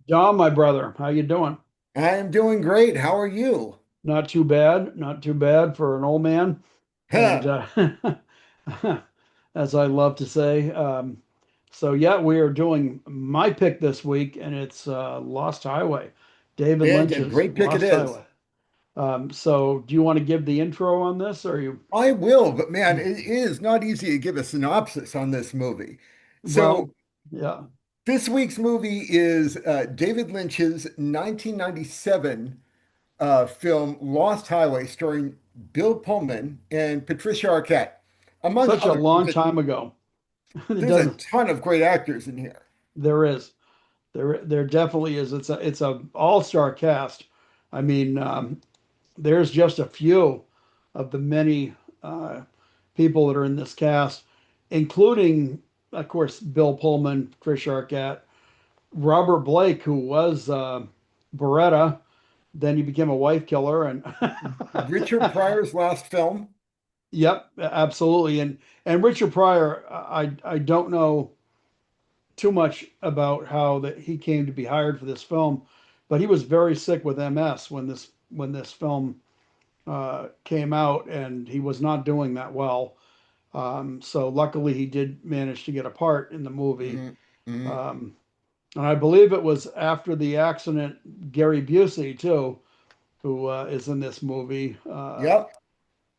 John, my brother, how you doing? I am doing great. How are you? Not too bad, not too bad for an old man. And Huh. as I love to say, so yeah, we are doing my pick this week, and it's Lost Highway, David And a Lynch's great pick it Lost is. Highway. So, do you want to give the intro on this, or you? I will, but man, it is not easy to give a synopsis on this movie. So, Well, yeah, this week's movie is David Lynch's 1997 film Lost Highway, starring Bill Pullman and Patricia Arquette, among such a others. long time ago. It There's a doesn't. ton of great actors in here. There is. There definitely is. It's a all-star cast. I mean, there's just a few of the many people that are in this cast, including, of course, Bill Pullman, Trish Arquette, Robert Blake, who was Beretta. Then he became a wife killer, and Richard Pryor's last film. yep, absolutely. And Richard Pryor, I don't know too much about how that he came to be hired for this film, but he was very sick with MS when this film came out, and he was not doing that well. So luckily, he did manage to get a part in the movie. Mhm, mhm. Um, and I believe it was after the accident, Gary Busey too, who is in this movie. Yep.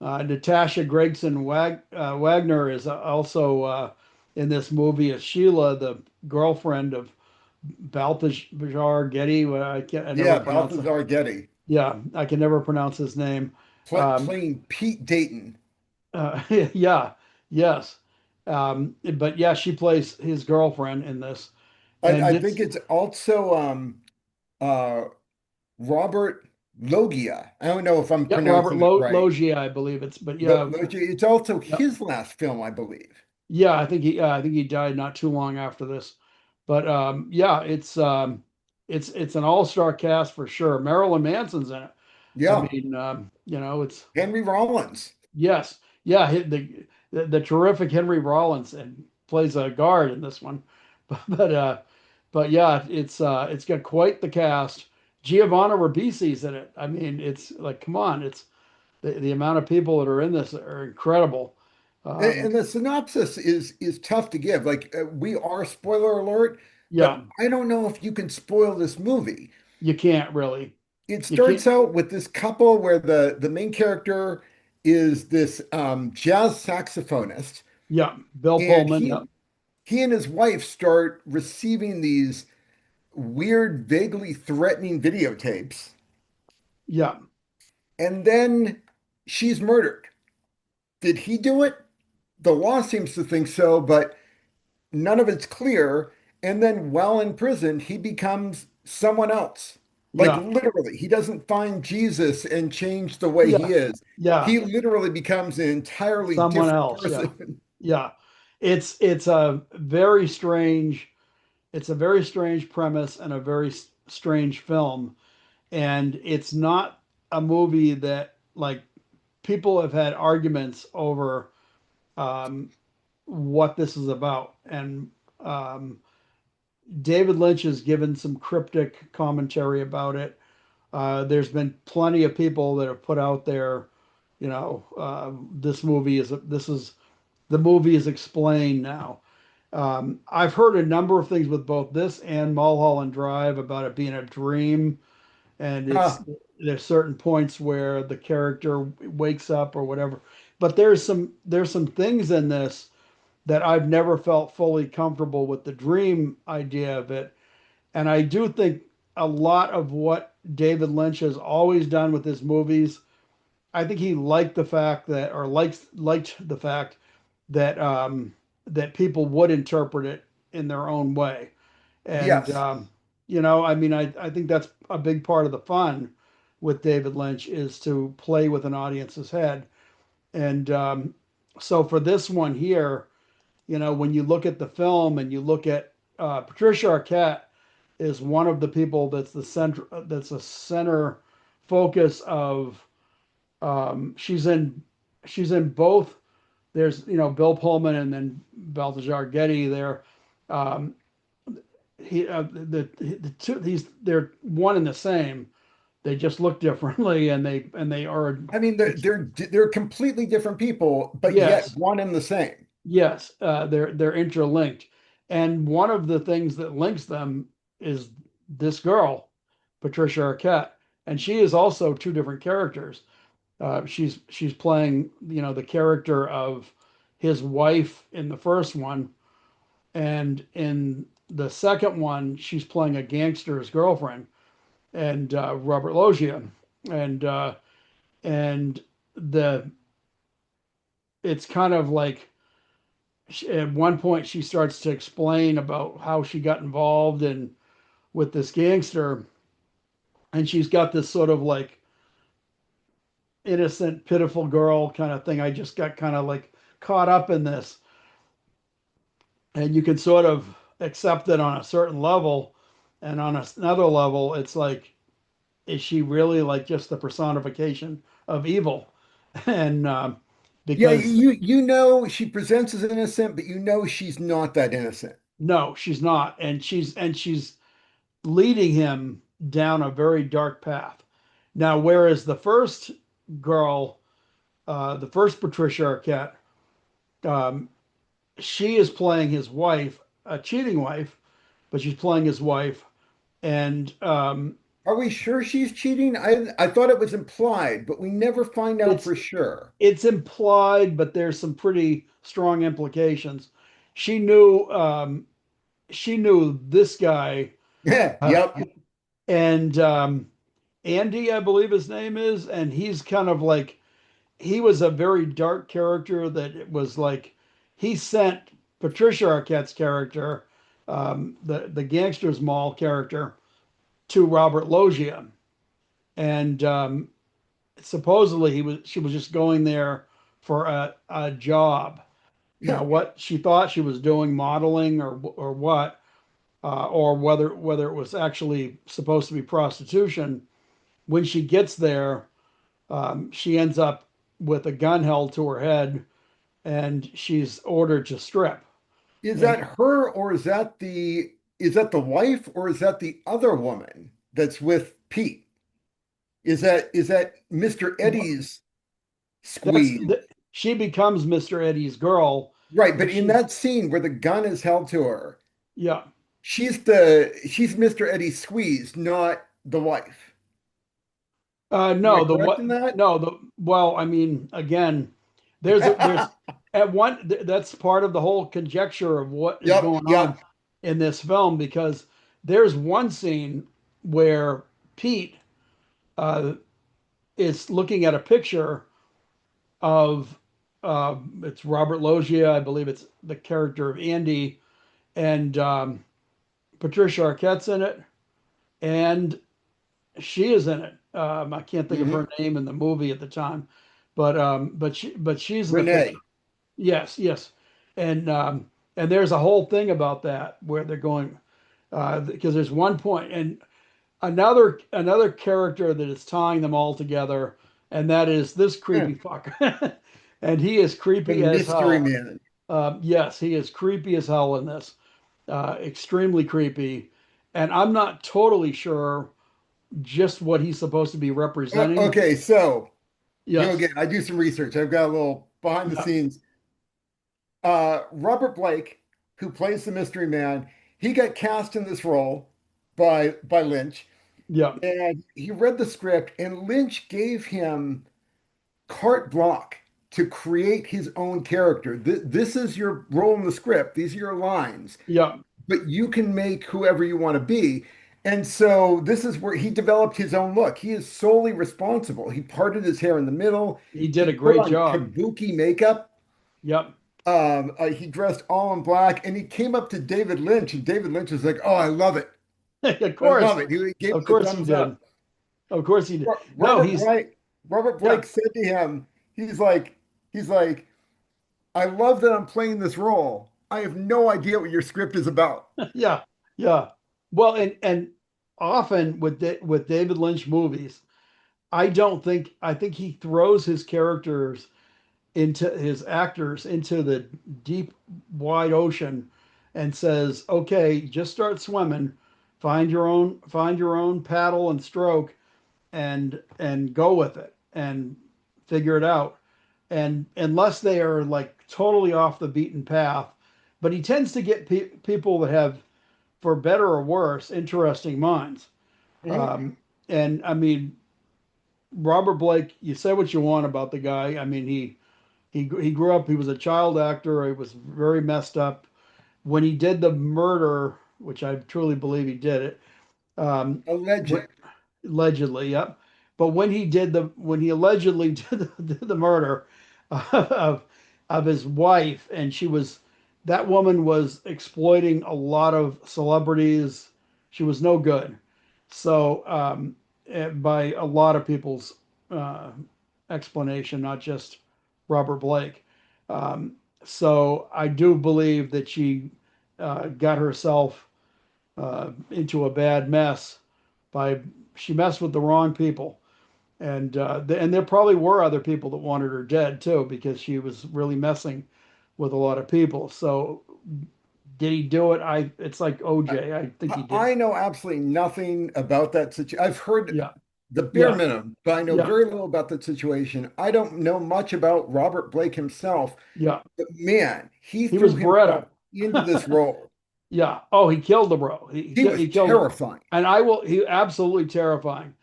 Natasha Gregson Wagner is also in this movie as Sheila, the girlfriend of Balthazar Getty. I never Yeah, pronounce it. Balthazar Getty. Yeah, I can never pronounce his name. Um, Playing Pete Dayton. yeah, yes. But yeah, she plays his girlfriend in this, and I think it's also uh, Robert Loggia. I don't know if I'm yeah, Robert pronouncing it right. Loggia, I believe but yeah, Loggia. It's also yeah, his last film, I believe. yeah. I think he died not too long after this, but yeah, it's an all-star cast for sure. Marilyn Manson's in it. I Yeah, mean, it's Henry Rollins. yes, yeah, the terrific Henry Rollins and plays a guard in this one, but yeah, it's got quite the cast. Giovanna Ribisi's in it. I mean, it's like, come on, it's the amount of people that are in this are incredible. And Um, the synopsis is tough to give. Like we are spoiler alert, but yeah, I don't know if you can spoil this movie. you can't really, It you can't. starts out with this couple where the main character is this jazz saxophonist, Yeah, Bill and Pullman. he Yeah, he and his wife start receiving these weird, vaguely threatening videotapes, yeah, and then she's murdered. Did he do it? The law seems to think so, but none of it's clear. And then while in prison, he becomes someone else. Like yeah, literally, he doesn't find Jesus and change the way he yeah, is. yeah. He literally becomes an entirely Someone different else. Yeah, person. yeah. It's a very strange. It's a very strange premise and a very strange film. And it's not a movie that, like, people have had arguments over um, what this is about. And um, David Lynch has given some cryptic commentary about it. There's been plenty of people that have put out there, this is the movie is explained now. I've heard a number of things with both this and Mulholland Drive about it being a dream, and Huh. there's certain points where the character wakes up or whatever. But there's some things in this that I've never felt fully comfortable with the dream idea of it, and I do think a lot of what David Lynch has always done with his movies, I think he liked the fact that, or liked the fact that people would interpret it in their own way. And Yes. I mean, I think that's a big part of the fun with David Lynch is to play with an audience's head. And so for this one here, when you look at the film and you look at Patricia Arquette is one of the people that's a center focus of she's in both. There's Bill Pullman and then Balthazar Getty there, um, the two they're one and the same. They just look differently, and they are I mean, they're completely different people, but yet yes, one and the same. yes, they're interlinked. And one of the things that links them is this girl, Patricia Arquette, and she is also two different characters. She's playing, the character of his wife in the first one, and in the second one, she's playing a gangster's girlfriend, and Robert Loggia, and and the it's kind of like at one point she starts to explain about how she got involved and with this gangster, and she's got this sort of like innocent, pitiful girl kind of thing. I just got kind of like caught up in this, and you can sort of accept it on a certain level, and on another level, it's like, is she really like just the personification of evil? And Yeah, because you know she presents as innocent, but you know she's not that innocent. no, she's not, and she's leading him down a very dark path. Now, whereas the first girl, the first Patricia Arquette, um, she is playing his wife, a cheating wife, but she's playing his wife, and Are we sure she's cheating? I thought it was implied, but we never find out it's for sure. it's implied, but there's some pretty strong implications. She knew she knew this guy, Yeah, uh, yep. and Andy, I believe his name is, and he's kind of like he was a very dark character that it was like he sent Patricia Arquette's character, the gangster's mall character, to Robert Loggia, and supposedly she was just going there for a job. Now, what she thought she was doing, modeling or what, or whether it was actually supposed to be prostitution. When she gets there, she ends up with a gun held to her head, and she's ordered to strip. Is And that her or is that the wife or is that the other woman that's with Pete? Is that Mr. Eddie's that's squeeze? she becomes Mr. Eddie's girl, Right, but but in she's that scene where the gun is held to her, yeah. she's Mr. Eddie's squeeze, not the wife. Am I No, the correct what? in that? No, the well, I mean, again, there's at one that's part of the whole conjecture of what is Yep, going on yep. in this film because there's one scene where Pete uh, is looking at a picture of it's Robert Loggia, I believe it's the character of Andy, and Patricia Arquette's in it, and she is in it. I can't think of her Hmm. name in the movie at the time, but she's in the picture. Renee. Yes, yes, and there's a whole thing about that where they're going because there's one point and another character that is tying them all together, and that is this Eh, creepy fucker, and he is the creepy as mystery hell. man. Yes, he is creepy as hell in this, extremely creepy, and I'm not totally sure just what he's supposed to be representing. Okay, so Yes. again, I do some research. I've got a little behind the Yeah. scenes. Robert Blake, who plays the mystery man, he got cast in this role by Lynch, Yeah. and he read the script, and Lynch gave him carte blanche to create his own character. This is your role in the script. These are your lines, Yeah. but you can make whoever you want to be. And so this is where he developed his own look. He is solely responsible. He parted his hair in the middle. He did He a put great on job. kabuki makeup. Yep. He dressed all in black, and he came up to David Lynch, and David Lynch was like, "Oh, I love it. Of I love course. it." He gave Of him the course he thumbs did. up. Of course he did. No, Robert Blake, Robert yeah. Blake said to him, he's like, "I love that I'm playing this role. I have no idea what your script is about." Yeah. Yeah. Well, and often with David Lynch movies, I think he throws his characters into his actors into the deep wide ocean and says, "Okay, just start swimming. Find your own paddle and stroke, and go with it and figure it out." And unless they are like totally off the beaten path, but he tends to get people that have, for better or worse, interesting minds. Mhm. Um, and I mean, Robert Blake, you say what you want about the guy. I mean, he grew up. He was a child actor. He was very messed up. When he did the murder, which I truly believe he did it, when, Alleged. allegedly, yep. But when he allegedly did the murder of of his wife, and that woman was exploiting a lot of celebrities. She was no good. So by a lot of people's uh, explanation, not just Robert Blake. Um, so I do believe that she got herself into a bad mess by she messed with the wrong people, and there probably were other people that wanted her dead too because she was really messing with a lot of people. So did he do it? It's like OJ. I think he did. I know absolutely nothing about that situation. I've heard Yeah, the bare yeah, minimum, but I know yeah, very little about that situation. I don't know much about Robert Blake himself, yeah. but man, he He threw was himself Beretta. into this role. Yeah. Oh, he killed the bro. He was He killed him. terrifying. And I will. He absolutely terrifying.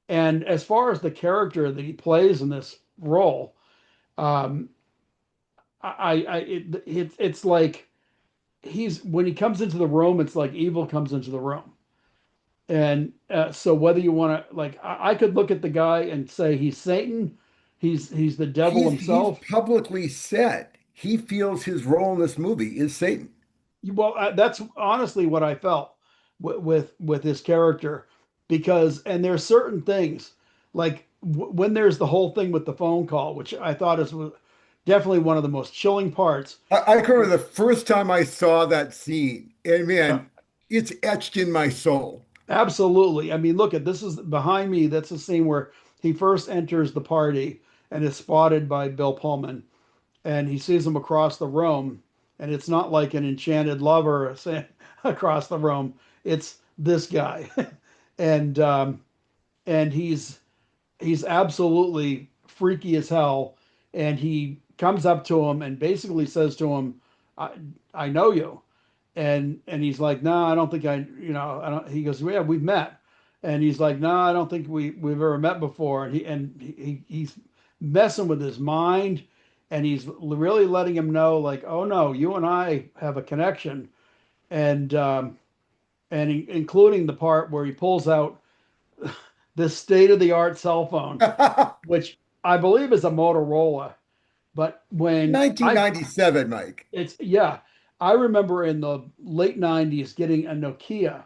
And as far as the character that he plays in this role, um, it's like he's when he comes into the room, it's like evil comes into the room. And so whether you want to like, I could look at the guy and say he's Satan, he's the devil He's himself. publicly said he feels his role in this movie is Satan. Well, that's honestly what I felt with his character, because and there's certain things like when there's the whole thing with the phone call, which I thought is definitely one of the most chilling parts. I can remember the first time I saw that scene, and Yeah, man, it's etched in my soul. absolutely. I mean, look at this is behind me. That's the scene where he first enters the party and is spotted by Bill Pullman, and he sees him across the room, and it's not like an enchanted lover across the room. It's this guy, and he's absolutely freaky as hell, and he comes up to him and basically says to him, "I I know you," and he's like, "No, I don't think I don't." He goes, "Yeah, we've met," and he's like, "No, I don't think we've ever met before," he's messing with his mind, and he's really letting him know, like, "Oh no, you and I have a connection," and including the part where he pulls out this state of the art cell phone, which I believe is a Motorola. But when I 1997, Mike. it's yeah, I remember in the late '90s getting a Nokia,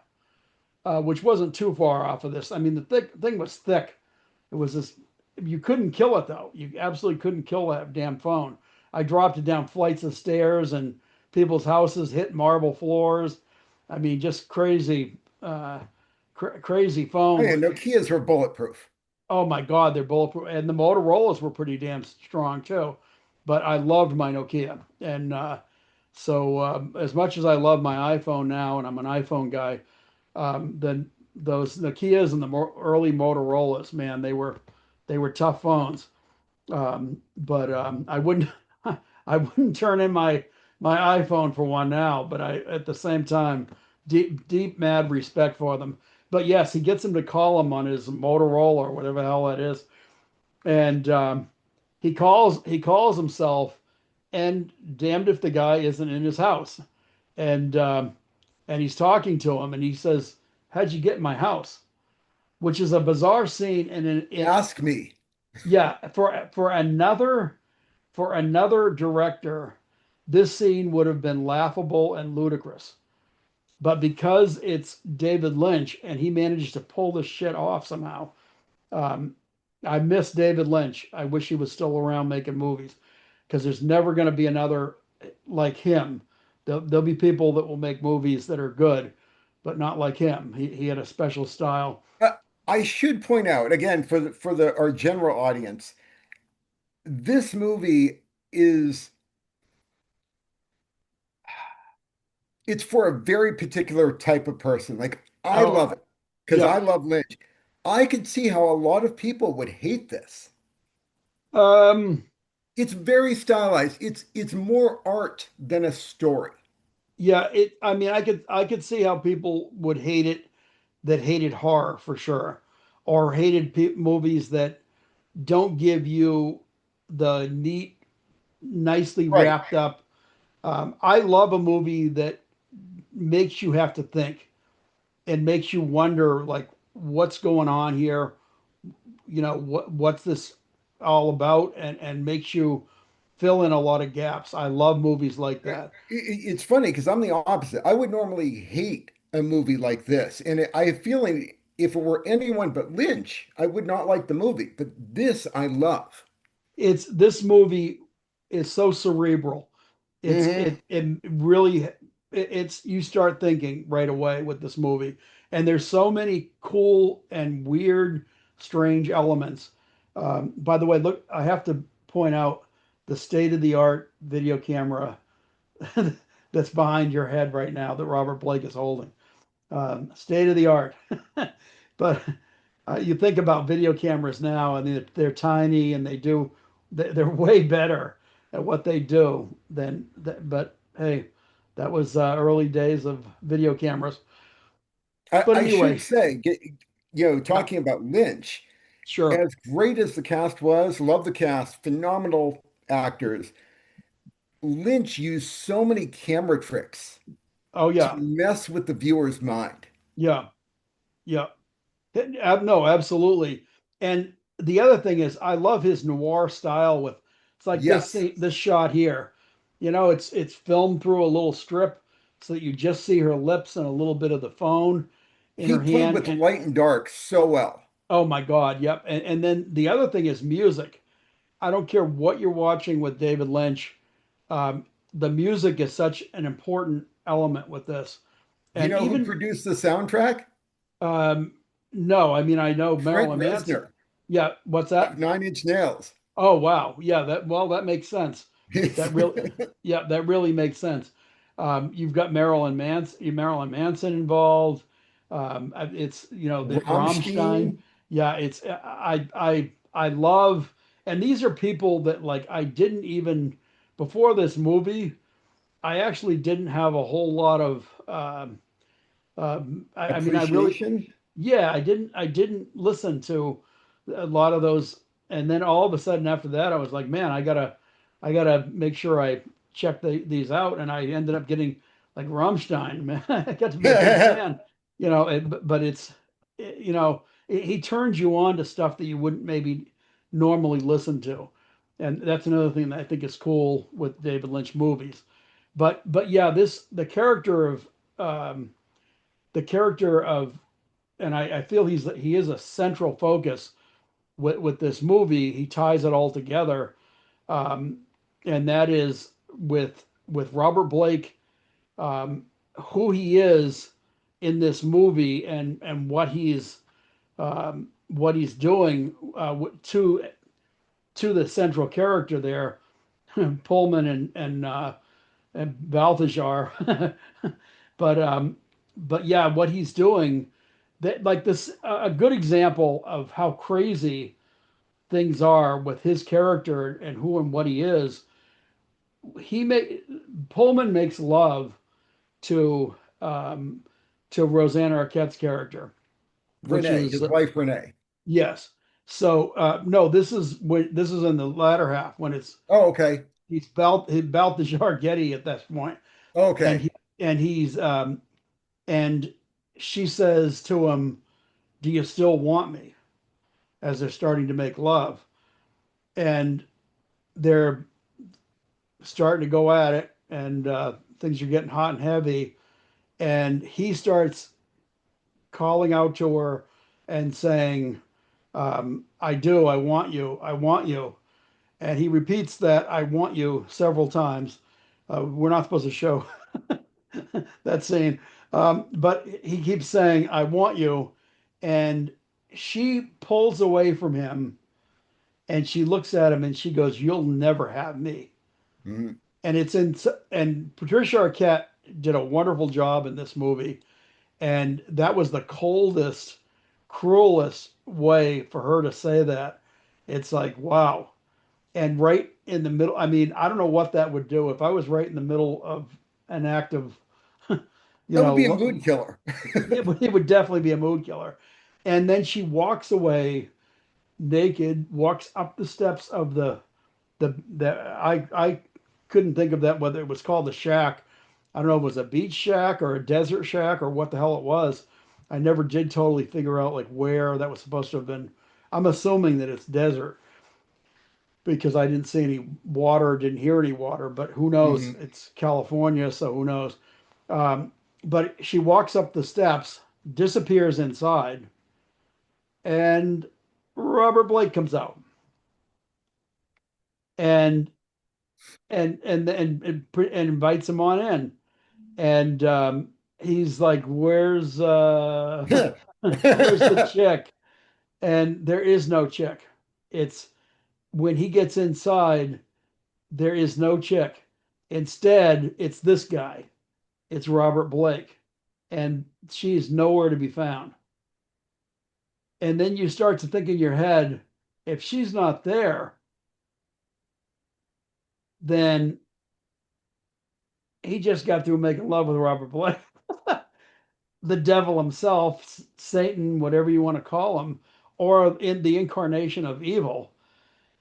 which wasn't too far off of this. I mean, the thing was thick. It was this. You couldn't kill it though. You absolutely couldn't kill that damn phone. I dropped it down flights of stairs and people's houses, hit marble floors. I mean, just crazy, crazy Oh, phone. yeah, But Nokias were bulletproof. oh my God, they're bulletproof. And the Motorola's were pretty damn strong too. But I loved my Nokia. And as much as I love my iPhone now, and I'm an iPhone guy, then those Nokias and the early Motorola's, man, they were tough phones. But I wouldn't I wouldn't turn in my iPhone for one now. But I at the same time, deep mad respect for them. But yes, he gets him to call him on his Motorola or whatever the hell that is, and he calls himself, and damned if the guy isn't in his house, and and he's talking to him, and he says, "How'd you get in my house?" Which is a bizarre scene, and Ask me. yeah, for another director, this scene would have been laughable and ludicrous. But because it's David Lynch and he managed to pull this shit off somehow, um, I miss David Lynch. I wish he was still around making movies because there's never going to be another like him. There'll be people that will make movies that are good, but not like him. He had a special style. Uh, I should point out again for the our general audience, this movie is it's for a very particular type of person. Like I love Oh, it because yeah. I love Lynch. I could see how a lot of people would hate this. Um, It's very stylized. It's more art than a story. yeah, I mean, I could see how people would hate it that hated horror for sure, or hated movies that don't give you the neat, nicely Right. wrapped up. I love a movie that makes you have to think and makes you wonder, like, what's going on here? What's this all about? And makes you fill in a lot of gaps. I love movies like that. It's funny because I'm the opposite. I would normally hate a movie like this, and I have a feeling if it were anyone but Lynch, I would not like the movie. But this I love. It's This movie is so cerebral. It's Hmm. it really it's you start thinking right away with this movie, and there's so many cool and weird, strange elements. By the way, look, I have to point out the state of the art video camera that's behind your head right now that Robert Blake is holding. State of the art. But you think about video cameras now, and they're tiny, and they're way better at what they do than. But hey, that was early days of video cameras. But I should anyway, say, yeah, talking about Lynch, sure. as great as the cast was, love the cast, phenomenal actors. Lynch used so many camera tricks Oh to yeah, mess with the viewer's mind. yeah, yeah. No, absolutely. And the other thing is, I love his noir style with it's like this Yes, scene, this shot here. It's filmed through a little strip so that you just see her lips and a little bit of the phone in he her played hand. with And light and dark so well. oh my God, yep. And then the other thing is music. I don't care what you're watching with David Lynch. Um, the music is such an important element with this. You And know who even produced the soundtrack? um, no, I mean I know Trent Marilyn Manson. Reznor Yeah, what's of that? Nine Inch Nails. Oh wow, yeah, that makes sense. That really, yeah, that really makes sense. You've got Marilyn Manson involved. It's the Rammstein. Rammstein. Yeah, it's I love, and these are people that like I didn't even before this movie. I actually didn't have a whole lot of. I mean, I really Appreciation. yeah, I didn't listen to a lot of those, and then all of a sudden after that, I was like, man, I gotta make sure I check these out, and I ended up getting like Rammstein. Man, I got to be a big fan, but he turns you on to stuff that you wouldn't maybe normally listen to, and that's another thing that I think is cool with David Lynch movies. But yeah, this um, the character of and I feel he is a central focus with this movie. He ties it all together, um, and that is with Robert Blake, um, who he is in this movie, and what he's doing to the central character there, Pullman and Balthazar. but but yeah, what he's doing that like this a good example of how crazy things are with his character and who and what he is. He make Pullman makes love to um, to Rosanna Arquette's character, which Renee, is his wife Renee. yes. So no, this is in the latter half when Oh, okay. he's Balthazar Getty at that point, and Okay. he and he's and she says to him, "Do you still want me?" As they're starting to make love, and they're starting to go at it, and things are getting hot and heavy, and he starts calling out to her and saying, "I do, I want you," and he repeats that "I want you" several times. We're not supposed to show that scene, but he keeps saying "I want you," and she pulls away from him and she looks at him and she goes, "You'll never have me." Mhm. And it's in and Patricia Arquette. did a wonderful job in this movie, and that was the coldest, cruelest way for her to say that. It's like, wow. And right in the middle, I mean, I don't know what that would do if I was right in the middle of an act of, you That would be a know, mood killer. it would definitely be a mood killer. And then she walks away naked, walks up the steps of the I couldn't think of that whether it was called the shack. I don't know if it was a beach shack or a desert shack or what the hell it was. I never did totally figure out like where that was supposed to have been. I'm assuming that it's desert because I didn't see any water, didn't hear any water, but who knows? Hmm. It's California, so who knows? Um, but she walks up the steps, disappears inside, and Robert Blake comes out and and invites him on in. And he's like, "Where's where's the chick?" And there is no chick. It's when he gets inside, there is no chick. Instead, it's this guy. It's Robert Blake, and she's nowhere to be found. And then you start to think in your head, if she's not there, then he just got through making love with Robert Blake. The devil himself, Satan, whatever you want to call him, or in the incarnation of evil.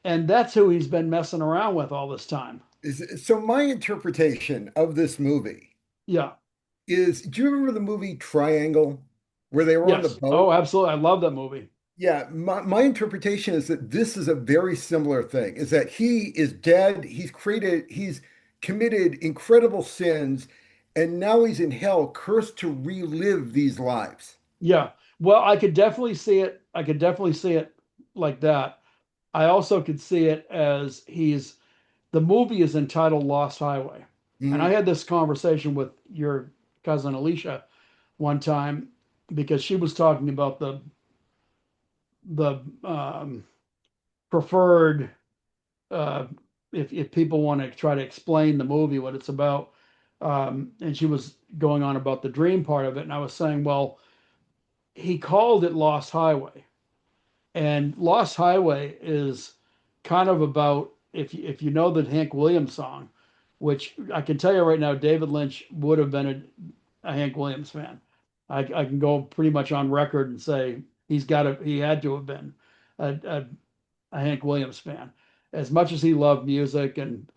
And that's who he's been messing around with all this time. So my interpretation of this movie Yeah. is, do you remember the movie Triangle where they were on the Yes. Oh, boat? absolutely. I love that movie. Yeah, my interpretation is that this is a very similar thing, is that he is dead, he's committed incredible sins, and now he's in hell, cursed to relive these lives. Yeah. Well, I could definitely see it. I could definitely see it like that. I also could see it as the movie is entitled Lost Highway. And I Mhm. had this conversation with your cousin Alicia one time because she was talking about the preferred if people want to try to explain the movie what it's about, and she was going on about the dream part of it, and I was saying, well, he called it Lost Highway, and Lost Highway is kind of about if you know the Hank Williams song, which I can tell you right now, David Lynch would have been a Hank Williams fan. I can go pretty much on record and say he had to have been a, a Hank Williams fan, as much as he loved music and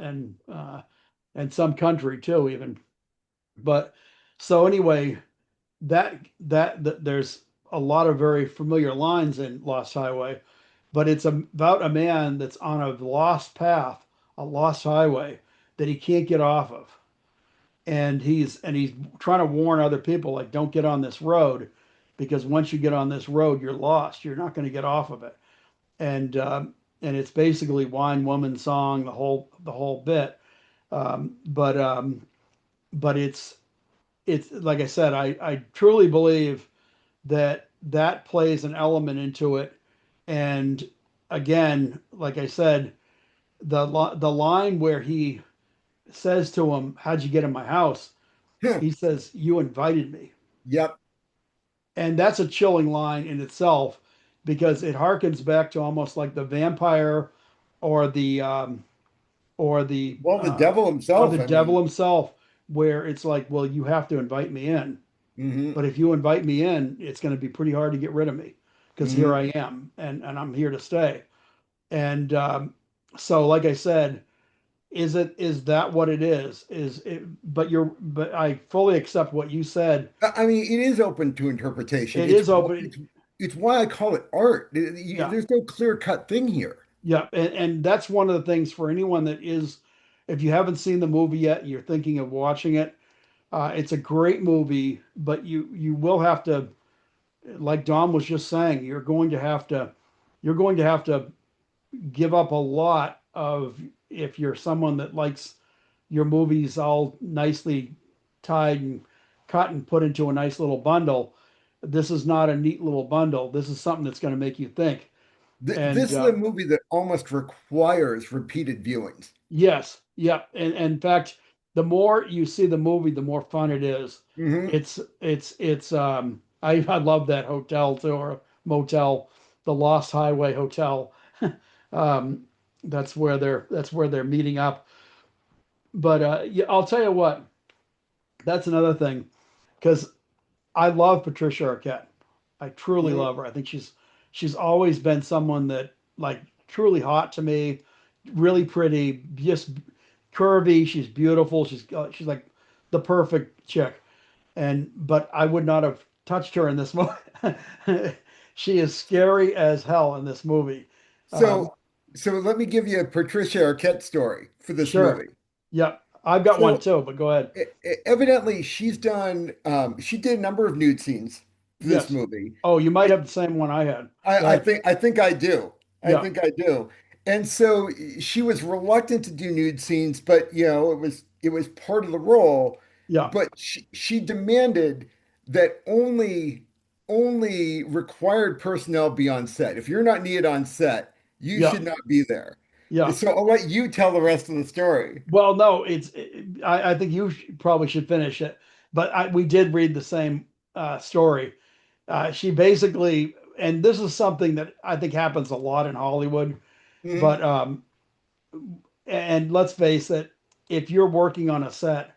some country too, even. But so anyway, there's a lot of very familiar lines in Lost Highway, but it's about a man that's on a lost path, a lost highway that he can't get off of, and he's trying to warn other people like, don't get on this road, because once you get on this road, you're lost. You're not going to get off of it. And and it's basically wine woman song, the whole bit. Um, but um, but it's like I said, I truly believe that that plays an element into it. And again, like I said, the line where he says to him, "How'd you get in my house?" He says, "You invited me." Yep. And that's a chilling line in itself because it harkens back to almost like the vampire or the or the Well, the devil or the himself, I devil mean, himself, where it's like, well, you have to invite me in, hmm but if you invite me in, it's going to be pretty hard to get rid of me because here hmm I am and I'm here to stay. And so, like I said, is that what it is? Is it? But I fully accept what you said. I mean, it is open to interpretation. It is open. It's why I call it art. Yeah, There's no clear-cut thing here. yeah, and that's one of the things for anyone that is, if you haven't seen the movie yet, and you're thinking of watching it. It's a great movie, but you will have to, like Dom was just saying, you're going to have to give up a lot of if you're someone that likes your movies all nicely tied and cut and put into a nice little bundle. This is not a neat little bundle. This is something that's going to make you think. And This is a movie that almost requires repeated viewings. yes, yeah, and in fact, the more you see the movie, the more fun it is. Hmm. I love that hotel too, or motel, the Lost Highway Hotel. Um, that's where they're meeting up. But yeah, I'll tell you what, that's another thing because I love Patricia Arquette. I truly Hmm. love her. I think she's always been someone that like truly hot to me, really pretty, just curvy. She's beautiful. She's like the perfect chick. And but I would not have touched her in this movie. She is scary as hell in this movie. Um, So, so let me give you a Patricia Arquette story for this sure. movie. Yep. I've got one So, too, but go ahead. evidently, she did a number of nude scenes for this Yes. movie. Oh, you might have the same one I had. Go I ahead. think I do. I Yeah. think I do. And so she was reluctant to do nude scenes, but it was part of the role. Yeah. But she demanded that only required personnel be on set. If you're not needed on set, you Yeah. should not be there. Yeah. So I'll let you tell the rest of the story. Well, no, I think probably should finish it, but we did read the same story. She basically, and this is something that I think happens a lot in Hollywood, Mhm. but and let's face it, if you're working on a set,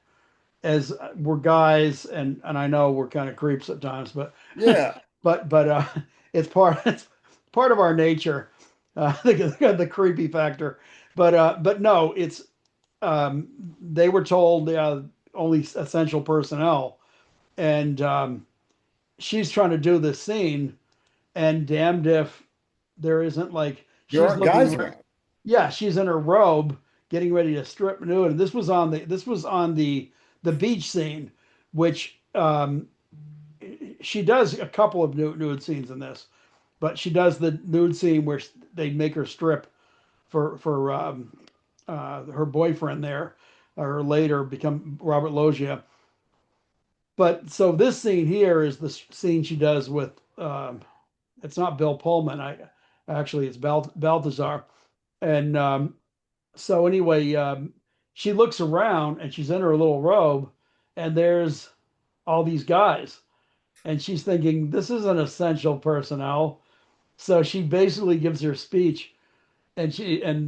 as we're guys, and I know we're kind of creeps at times, but Yeah. but it's part of our nature, the creepy factor. But no, it's they were told only essential personnel, and she's trying to do this scene, and damned if there isn't like There she's aren't guys looking. around. Yeah, she's in her robe, getting ready to strip nude, and this was on the beach scene, which she does a couple of nude scenes in this, but she does the nude scene where they make her strip for her boyfriend there, or later become Robert Loggia. But so this scene here is the scene she does with it's not Bill Pullman. I actually it's Balthazar, and so anyway, she looks around and she's in her little robe, and there's all these guys, and she's thinking this isn't essential personnel. So she basically gives her speech, and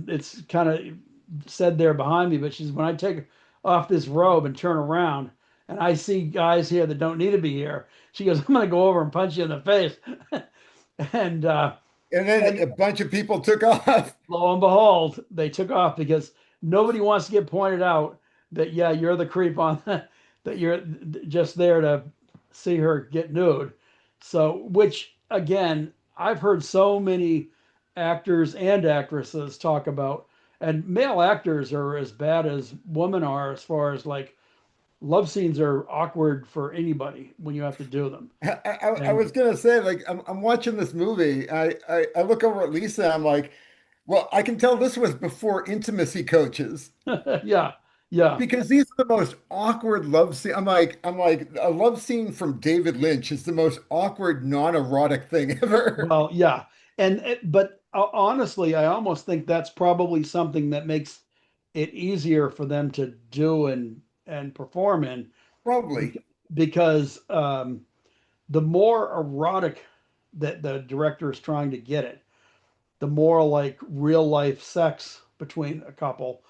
it's kind of said there behind me, but she's when I take off this robe and turn around and I see guys here that don't need to be here, she goes, I'm gonna go over and punch you in the face. and And then and a bunch of people took off. lo and behold, they took off because nobody wants to get pointed out that yeah, you're the creep on that you're just there to see her get nude. So, which again, I've heard so many actors and actresses talk about, and male actors are as bad as women are as far as like love scenes are awkward for anybody when you have to do them. I And was gonna say, like, I'm watching this movie. I look over at Lisa. I'm like, well, I can tell this was before intimacy coaches yeah, yeah. because these are the most awkward love scene. I'm like, a love scene from David Lynch is the most awkward, non-erotic thing ever. Well, yeah. But honestly, I almost think that's probably something that makes it easier for them to do and perform in Probably. because the more erotic that the director is trying to get it, the more like real life sex between a couple.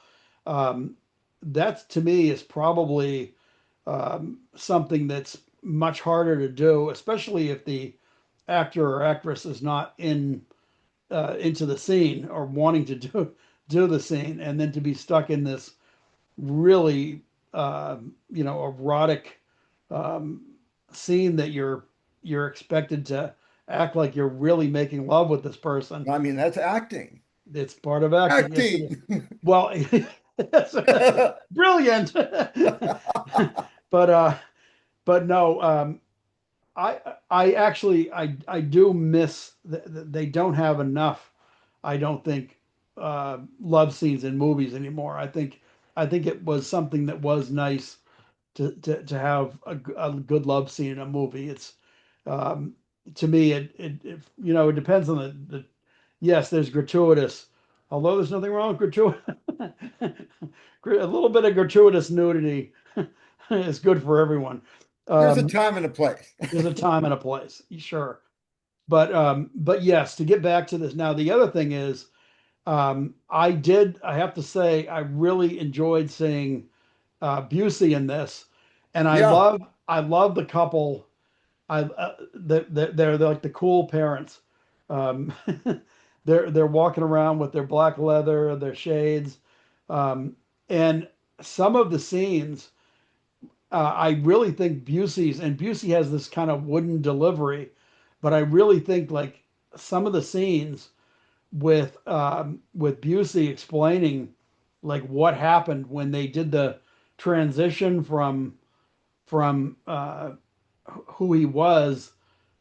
Um, that to me is probably something that's much harder to do, especially if the actor or actress is not into the scene or wanting to do the scene, and then to be stuck in this really erotic um, scene that you're expected to act like you're really making love with this person. I mean, that's acting. It's part of acting. Yes, it is. Acting. Well, yes, brilliant. but but no, I actually I do miss they don't have enough. I don't think love scenes in movies anymore. I think it was something that was nice to have a good love scene in a movie. It's um, to me it depends on the yes, there's gratuitous, although there's nothing wrong with gratuitous. A little bit of gratuitous nudity is good for everyone. There's a Um, time and a place. there's a time and a place, sure. But yes, to get back to this now, the other thing is, I have to say, I really enjoyed seeing Busey in this, and Yeah, I love the couple. They're like the cool parents. Um, they're walking around with their black leather, their shades, um, and some of the scenes, I really think Busey has this kind of wooden delivery, but I really think like some of the scenes with Busey explaining like what happened when they did the transition from who he was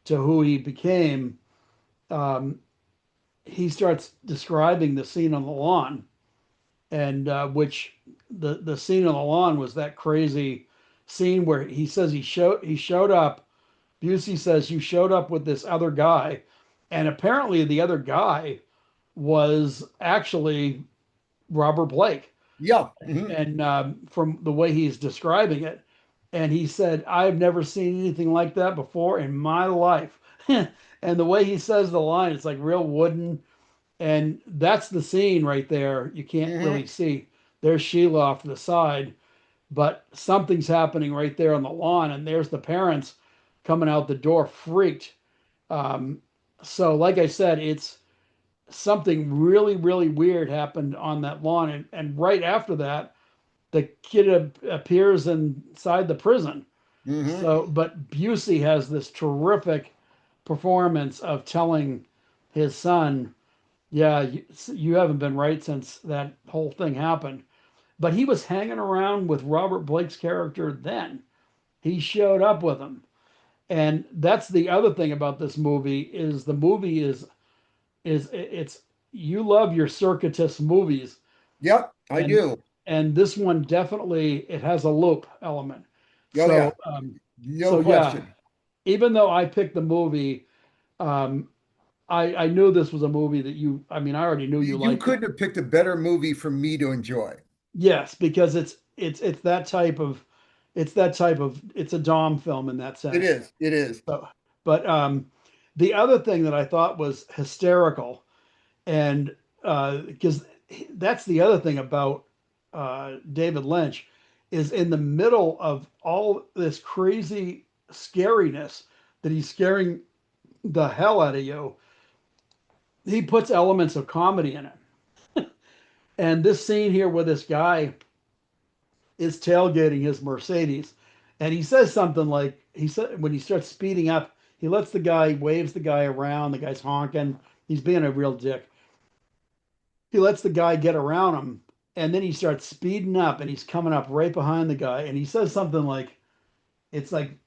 to who he became. Um, he starts describing the scene on the lawn, and which the scene on the lawn was that crazy scene where he says he showed up. Busey says you showed up with this other guy, and apparently the other guy was actually Robert Blake, yeah. Mhm. and from the way he's describing it, and he said, "I've never seen anything like that before in my life." And the way he says the line, it's like real wooden, and that's the scene right there. You can't really Mhm. see. There's Sheila off to the side, but something's happening right there on the lawn, and there's the parents coming out the door, freaked. Um, so, like I said, it's something really, really weird happened on that lawn. And right after that, the kid appears inside the prison. Mhm. So, but Busey has this terrific performance of telling his son, yeah, you haven't been right since that whole thing happened. But he was hanging around with Robert Blake's character then. He showed up with him. And that's the other thing about this movie is the movie is it's you love your circuitous movies, Yep, I and do. this one definitely it has a loop element. Oh So yeah, no so yeah, question. even though I picked the movie, um, I knew this was a movie that I mean I already knew you You liked it. couldn't have picked a better movie for me to enjoy. Yes, because it's that type of it's a Dom film in that It sense. is. It is. So, but the other thing that I thought was hysterical, and because that's the other thing about David Lynch, is in the middle of all this crazy scariness that he's scaring the hell out of you, he puts elements of comedy in it. And this scene here where this guy is tailgating his Mercedes, and he says something like he said when he starts speeding up, he lets the guy waves the guy around, the guy's honking, he's being a real dick. He lets the guy get around him, and then he starts speeding up, and he's coming up right behind the guy, and he says something like, "It's like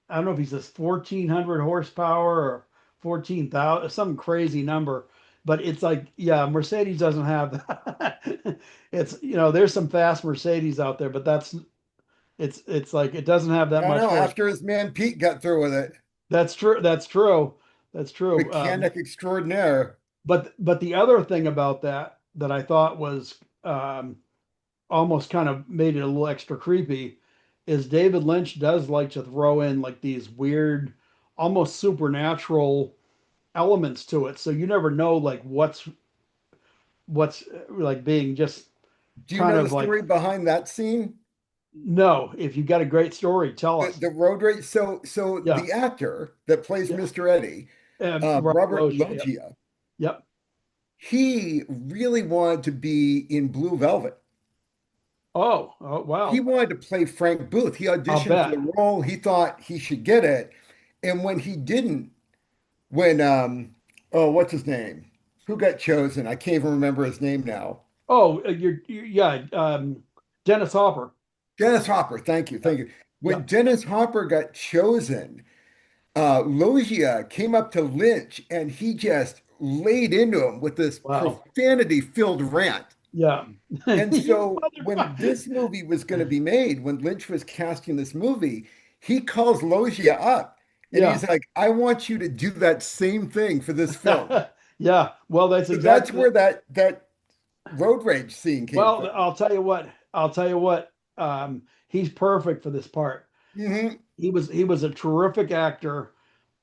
I don't know if he says 1,400 horsepower or 14,000, some crazy number." But it's like, yeah, Mercedes doesn't have that. It's, there's some fast Mercedes out there, but it's like it doesn't have that I much know. horse. After his man Pete got through with it, That's true. That's true. That's true. mechanic extraordinaire. But the other thing about that I thought was almost kind of made it a little extra creepy is David Lynch does like to throw in like these weird, almost supernatural elements to it. So you never know like what's like being just Do you kind know the of like, story behind that scene? no, if you've got a great story, tell The, us. the road rage. So Yeah. the actor that plays Yeah. Mr. Eddie, Robert Robert Loggia. Yep. Loggia, Yep. he really wanted to be in Blue Velvet. Oh, He wow. wanted to play Frank Booth. He I'll auditioned for bet. the role. He thought he should get it. And when he didn't, when oh, what's his name? Who got chosen? I can't even remember his name now. Oh, yeah, Dennis Hopper. Dennis Hopper. Thank you. Yep. Thank you. When Yep. Dennis Hopper got chosen, Logia came up to Lynch and he just laid into him with this Wow. profanity-filled rant. Yeah. And You so when motherfucker. this movie was going to be made, when Lynch was casting this movie, he calls Logia up and he's Yeah. like, I want you to do that same thing for this film. Yeah. Well, that's So that's exactly where that road rage scene came Well, from. I'll tell you what. I'll tell you what. He's perfect for this part. Hmm. He was a terrific actor,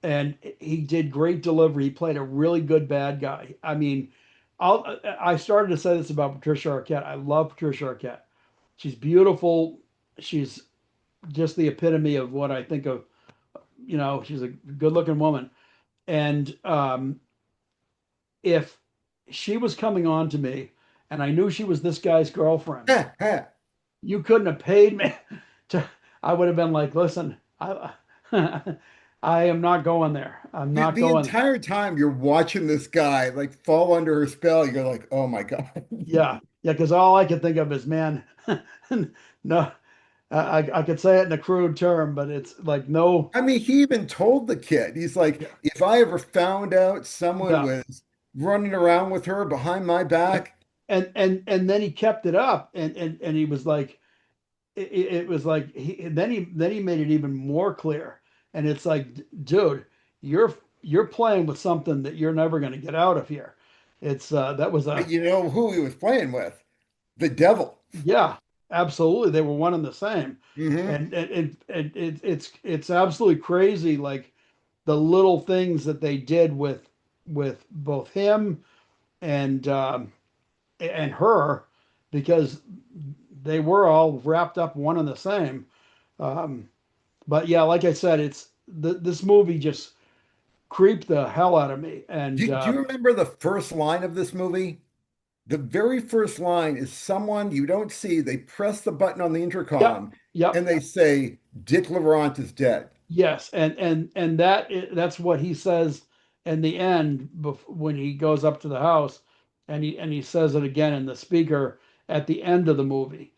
and he did great delivery. He played a really good bad guy. I mean, I started to say this about Patricia Arquette. I love Patricia Arquette. She's beautiful. She's just the epitome of what I think of. She's a good-looking woman. And if she was coming on to me, and I knew she was this guy's girlfriend, you couldn't have paid me to. I would have been like, listen, I am not going there. I'm The, not the going there. entire time you're watching this guy like fall under her spell, you're like, oh my God. Yeah, yeah, because all I could think of is, man, no, I could say it in a crude term, but it's like no, I mean, he even told the kid, he's like, yeah, if I ever found out someone yeah, was running around with her behind my yeah. back, And then he kept it up, and he was like, it was like then he made it even more clear, and it's like, dude, you're playing with something that you're never going to get out of here. It's that was but a you know who he was playing with? The devil. Yeah, absolutely. They were one and the same. Hmm. And it's absolutely crazy, like the little things that they did with both him and her, because they were all wrapped up one and the same. Um, but yeah, like I said, this movie just creeped the hell out of me. And Do you remember the first line of this movie? The very first line is someone you don't see. They press the button on the yep, intercom yep. and they say, Dick Laurent is dead. Yes, and that's what he says in the end when he goes up to the house, and he says it again in the speaker at the end of the movie.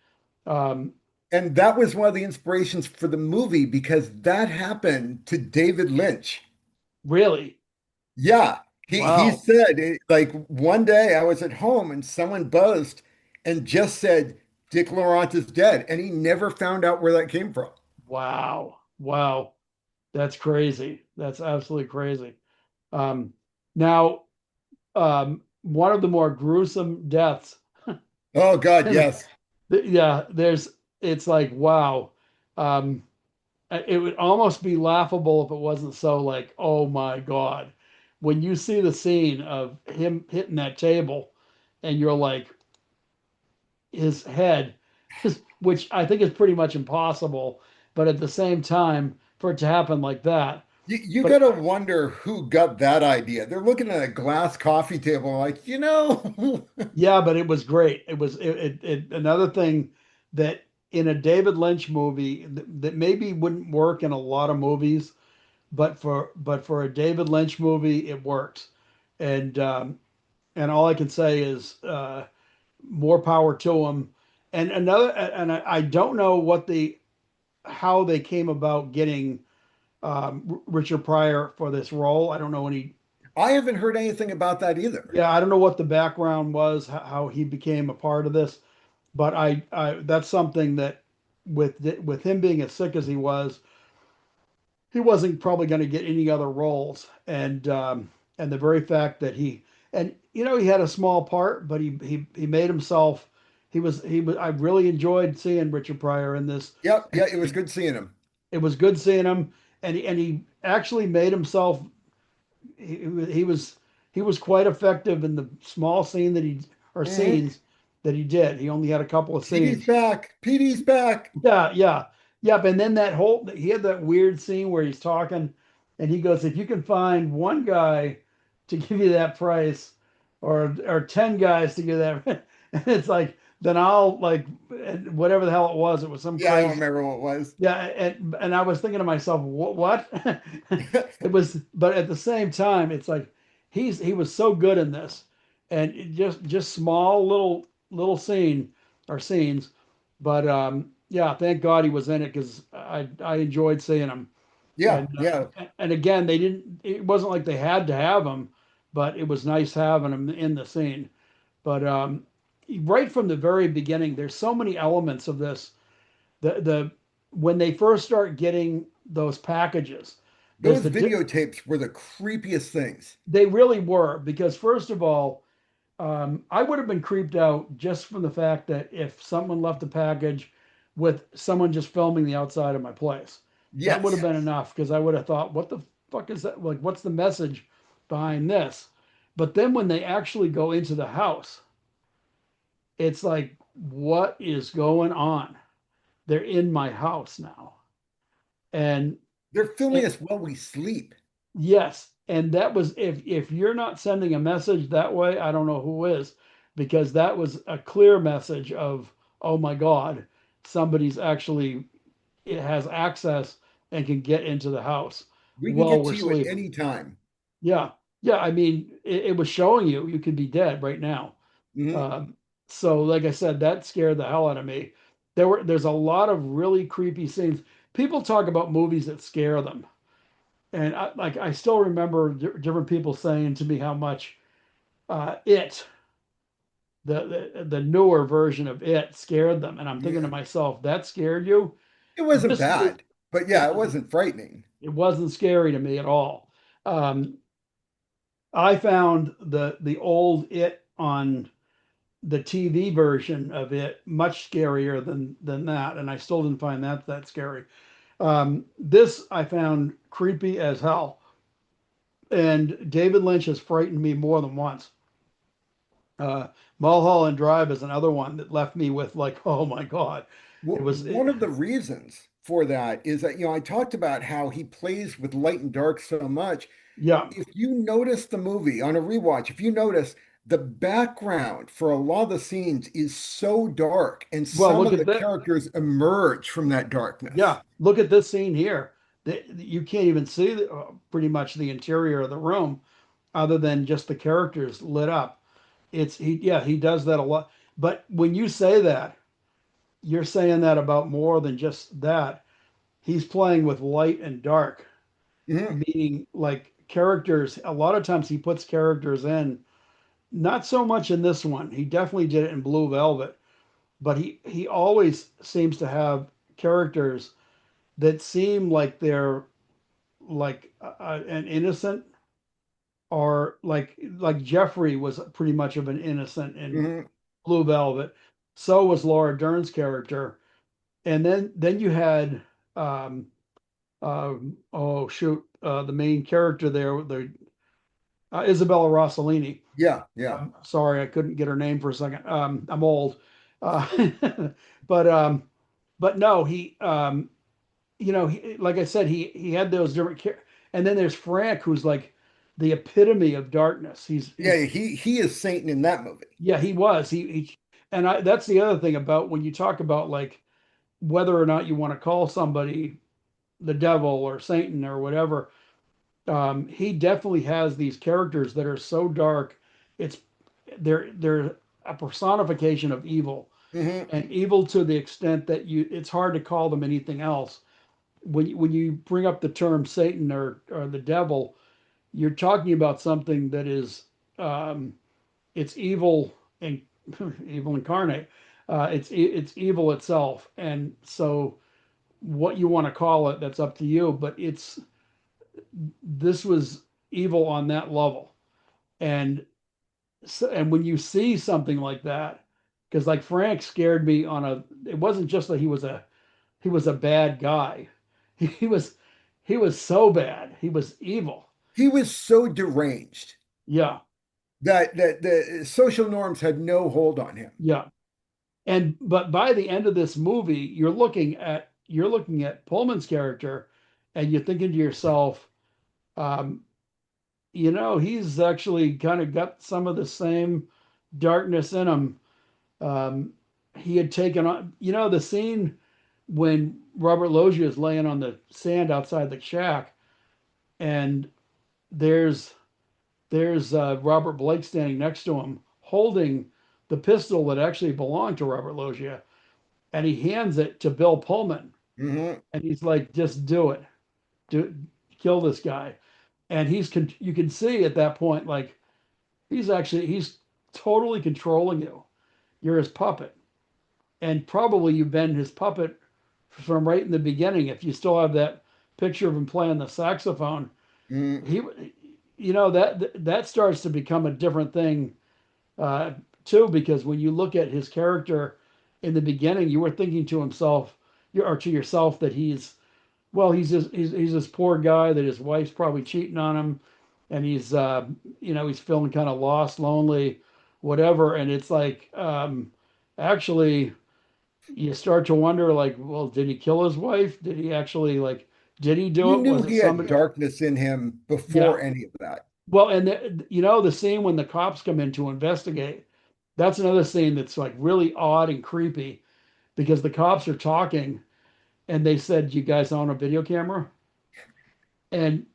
Um, And that was one of the inspirations for the movie because that happened to David Lynch. really? Yeah, he Wow, said like one day I was at home and someone buzzed and just said Dick Laurent is dead, and he never found out where that came from. wow, wow. That's crazy. That's absolutely crazy. Um, Now, one of the more gruesome deaths. Oh God, yes. Yeah, it's like wow. Um, it would almost be laughable if it wasn't so like, oh my God. When you see the scene of him hitting that table and you're like, his head, which I think is pretty much impossible, but at the same time, for it to happen like that. You But gotta wonder who got that idea. They're looking at a glass coffee table like, yeah, but it was great. Another thing that in a David Lynch movie that maybe wouldn't work in a lot of movies, but for a David Lynch movie, it works. And and all I can say is more power to him. And I don't know how they came about getting Richard Pryor for this role. I don't know any. I haven't heard anything about that either. Yeah, I don't know what the background was, how he became a part of this, but I that's something that with him being as sick as he wasn't probably going to get any other roles, and the very fact that he had a small part, but he made himself. He was. I really enjoyed seeing Richard Pryor in this, Yep, and yeah, it was good seeing him. it was good seeing him, and he actually made himself. He was he was quite effective in the small scene that he or Hmm. scenes that he did. He only had a couple of Petey's scenes. back. Petey's back. Yeah, yeah, yep. And then he had that weird scene where he's talking, and he goes, "If you can find one guy to give you that price, or 10 guys to give that," and it's like, then I'll like whatever the hell it was. It was some Yeah, I don't crazy. remember what it was. Yeah, and I was thinking to myself, what? It was, but at the same time, it's like he was so good in this, and just small little scenes, but yeah, thank God he was in it because I enjoyed seeing him, Yeah, and yeah. and again they didn't. It wasn't like they had to have him, but it was nice having him in the scene. But right from the very beginning, there's so many elements of this. The when they first start getting those packages, there's Those the videotapes were the creepiest things. they really were because first of all, I would have been creeped out just from the fact that if someone left a package with someone just filming the outside of my place, that would have Yes. been enough because I would have thought, what the fuck is that? Like, what's the message behind this? But then when they actually go into the house, it's like, what is going on? They're in my house now. And They're filming it, us while we sleep. yes, and that was if you're not sending a message that way, I don't know who is, because that was a clear message of, oh my God, somebody's actually it has access and can get into the house We can while get we're to you at sleeping. any time. Yeah, yeah. I mean, it was showing you could be dead right now. Mhm. Um, so, like I said, that scared the hell out of me. There's a lot of really creepy scenes. People talk about movies that scare them. And I still remember different people saying to me how much it the newer version of it scared them, and I'm thinking to Yeah. myself, that scared you? It wasn't This is bad, but it yeah, it wasn't wasn't frightening. it wasn't scary to me at all. Um, I found the old it on the TV version of it much scarier than that, and I still didn't find that scary. This I found creepy as hell, and David Lynch has frightened me more than once. Uh, Mulholland Drive is another one that left me with like, oh my God, it was One of the reasons for that is that, I talked about how he plays with light and dark so much. yeah. If you notice the movie on a rewatch, if you notice the background for a lot of the scenes is so dark, and Well, some look of at the that. characters emerge from that darkness. Yeah, look at this scene here. You can't even see pretty much the interior of the room other than just the characters lit up. Yeah, he does that a lot. But when you say that, you're saying that about more than just that. He's playing with light and dark, Mhm. meaning like characters. A lot of times he puts characters in. Not so much in this one. He definitely did it in Blue Velvet, but he always seems to have characters that seem like they're like an innocent or like Jeffrey was pretty much of an innocent in Mhm. Blue Velvet. So was Laura Dern's character, and then you had um, oh shoot, the main character there, the Isabella Rossellini. Yeah, yeah. Sorry, I couldn't get her name for a second. I'm old, uh, but but no, like I said, he had those and then there's Frank, who's like the epitome of darkness. Yeah, he is Satan in that movie. Yeah, he was. And that's the other thing about when you talk about like whether or not you want to call somebody the devil or Satan or whatever. He definitely has these characters that are so dark. It's they're a personification of evil, Hmm. and evil to the extent that it's hard to call them anything else. When you bring up the term Satan or the devil, you're talking about something that is um, it's evil and evil incarnate. It's evil itself, and so what you want to call it, that's up to you. But this was evil on that level, and and when you see something like that, because like Frank scared me on a. It wasn't just that he was a bad guy. He was he was so bad. He was evil. He was so deranged Yeah, that the social norms had no hold on him. yeah. And but by the end of this movie, you're looking at Pullman's character, and you're thinking to yourself, um, he's actually kind of got some of the same darkness in him. Um, he had taken on, the scene when Robert Loggia is laying on the sand outside the shack, and there's Robert Blake standing next to him, holding the pistol that actually belonged to Robert Loggia, and he hands it to Bill Pullman, Hmm. and he's like, "Just do it, do kill this guy." And you can see at that point, like he's totally controlling you. You're his puppet, and probably you've been his puppet from right in the beginning. If you still have that picture of him playing the saxophone, Hmm. he, that starts to become a different thing uh, too, because when you look at his character in the beginning, you were thinking to himself, or to yourself, that he's this poor guy that his wife's probably cheating on him, and he's feeling kind of lost, lonely, whatever. And it's like, actually, you start to wonder, like, well, did he kill his wife? Did he actually like? Did he do You it? knew Was it he had somebody? darkness in him Yeah. before any of that. Well, and the scene when the cops come in to investigate, that's another scene that's like really odd and creepy because the cops are talking and they said, "You guys own a video camera?" And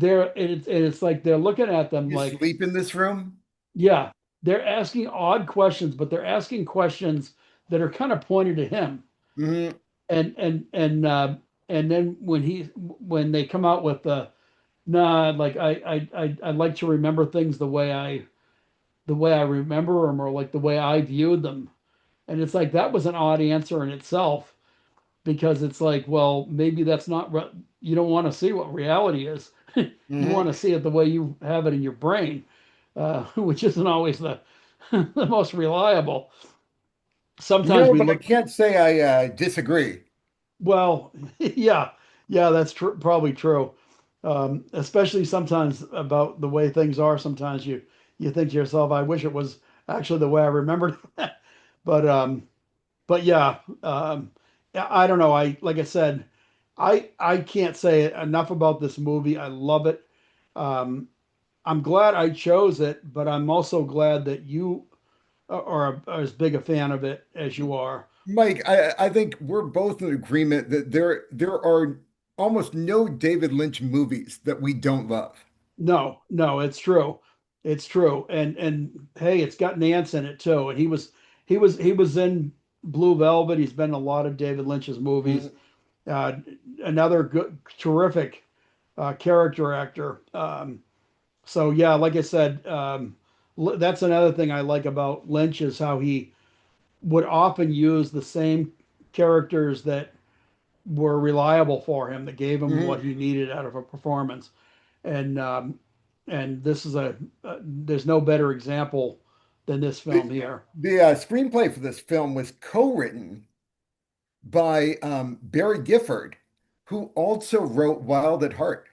it's like they're looking at them You like, sleep in this room? yeah, they're asking odd questions, but they're asking questions that are kind of pointed to him. Hmm. And then when they come out with the nah, like I like to remember things the way I remember them, or like the way I viewed them. And it's like that was an odd answer in itself, because it's like, well, maybe that's not you don't want to see what reality is. You want Hmm. to see it the way you have it in your brain, which isn't always the the most reliable. Sometimes No, we but I look, can't say I disagree. well, yeah, yeah, that's probably true. Especially sometimes about the way things are. Sometimes you think to yourself, I wish it was actually the way I remembered. But but yeah, I don't know. Like I said, I can't say enough about this movie. I love it. Um, I'm glad I chose it, but I'm also glad that you are as big a fan of it as you are. Mike, I think we're both in agreement that there are almost no David Lynch movies that we don't love. No, no, it's true. It's true. And hey, it's got Nance in it too. And he was in Blue Velvet. He's been in a lot of David Lynch's movies. Mhm. Uh, Another good, terrific character actor. So yeah, like I said, that's another thing I like about Lynch is how he would often use the same characters that were reliable for him, that gave him what Mhm. he needed out of a performance. And this is there's no better example than this film The, here. the screenplay for this film was co-written by Barry Gifford, who also wrote Wild at Heart.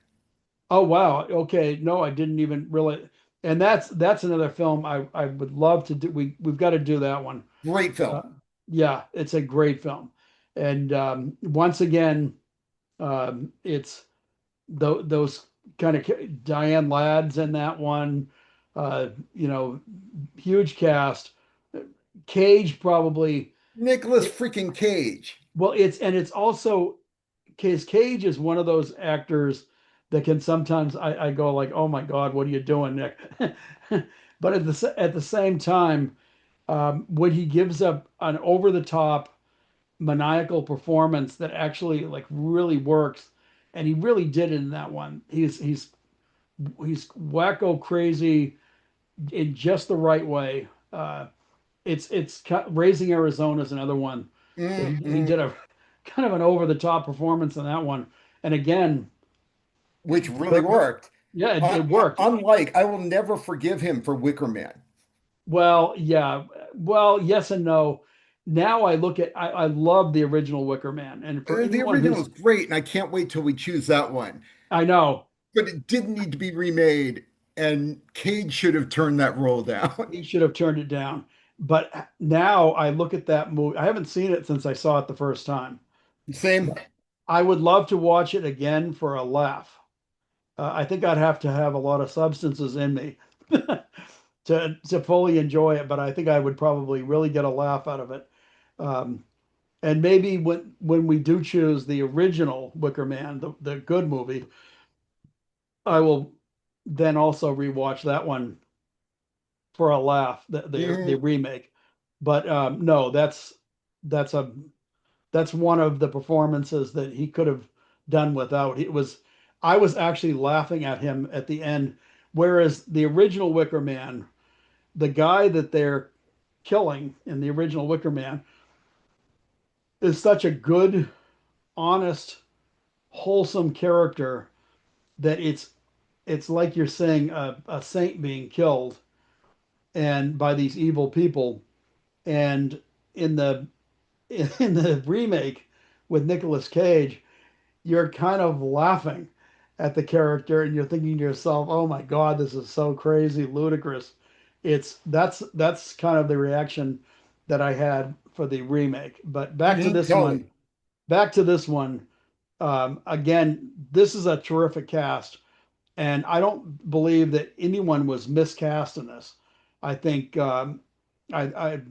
Oh wow. Okay. No, I didn't even really. And that's another film I would love to do. We've got to do that one. Great Uh, film. yeah, it's a great film. And once again, it's those kind of Diane Ladd's in that one. You know, huge cast. Cage probably. Nicholas freaking Cage. Well, it's also Cage is one of those actors that can sometimes I go like, oh my God, what are you doing, Nick? But at the same time, when he gives up an over the top maniacal performance that actually like really works, and he really did it in that one. He's wacko crazy in just the right way. It's Raising Arizona is another one that he Mm-mm. did a kind of an over the top performance in that one. And again, Which really worked. yeah, it worked. Unlike, I will never forgive him for Wicker Man. Well, yeah, well, yes and no. Now I love the original Wicker Man, and for The anyone original is who's great, and I can't wait till we choose that one. I know But it didn't need to be remade, and Cage should have turned that role down. he should have turned it down. But now I look at that movie. I haven't seen it since I saw it the first time. Same. I would love to watch it again for a laugh. I think I'd have to have a lot of substances in me to fully enjoy it, but I think I would probably really get a laugh out of it. Um, and maybe when we do choose the original Wicker Man, the good movie, I will then also rewatch that one for a laugh, the Mhm. remake. But no, that's a that's one of the performances that he could have done without. I was actually laughing at him at the end, whereas the original Wicker Man, the guy that they're killing in the original Wicker Man, is such a good, honest, wholesome character that it's like you're saying a saint being killed. and by these evil people. And in the in the remake with Nicolas Cage, you're kind of laughing at the character and you're thinking to yourself, "Oh my God, this is so crazy, ludicrous." That's kind of the reaction that I had for the remake. But Totally. back to this one. Again, this is a terrific cast, and I don't believe that anyone was miscast in this. I think I